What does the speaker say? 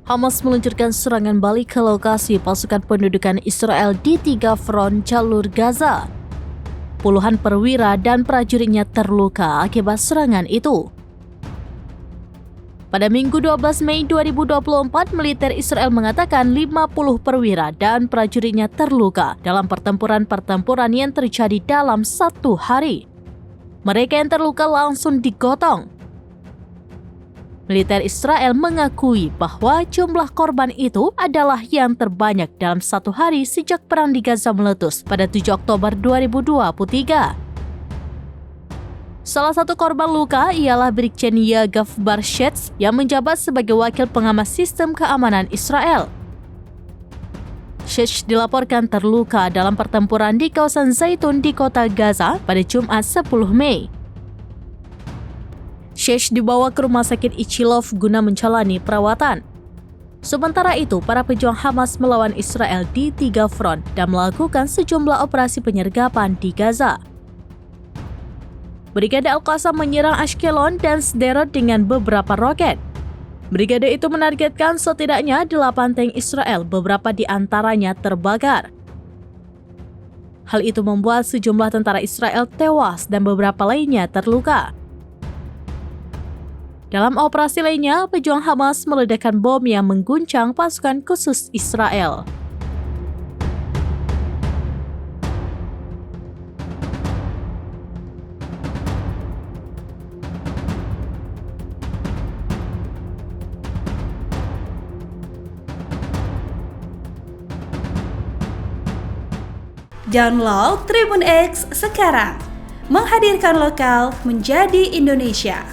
Hamas meluncurkan serangan balik ke lokasi pasukan pendudukan Israel di 3 front jalur Gaza. Puluhan perwira dan prajuritnya terluka akibat serangan itu. Pada Minggu 12 Mei 2024, militer Israel mengatakan 50 perwira dan prajuritnya terluka dalam pertempuran yang terjadi dalam 1 hari. Mereka yang terluka langsung digotong. Militer Israel mengakui bahwa jumlah korban itu adalah yang terbanyak dalam 1 hari sejak perang di Gaza meletus pada 7 Oktober 2023. Salah satu korban luka ialah Brigjen Yagav Barshetz yang menjabat sebagai wakil pengamas sistem keamanan Israel. Shetz dilaporkan terluka dalam pertempuran di kawasan Zaitun di kota Gaza pada Jumat 10 Mei. Shetz dibawa ke rumah sakit Ichilov guna menjalani perawatan. Sementara itu, para pejuang Hamas melawan Israel di 3 front dan melakukan sejumlah operasi penyergapan di Gaza. Brigade Al-Qassam menyerang Ashkelon dan Sderot dengan beberapa roket. Brigade itu menargetkan setidaknya 8 tank Israel, beberapa di antaranya terbakar. Hal itu membuat sejumlah tentara Israel tewas dan beberapa lainnya terluka. Dalam operasi lainnya, pejuang Hamas meledakkan bom yang mengguncang pasukan khusus Israel. Download Tribun X sekarang, menghadirkan lokal menjadi Indonesia.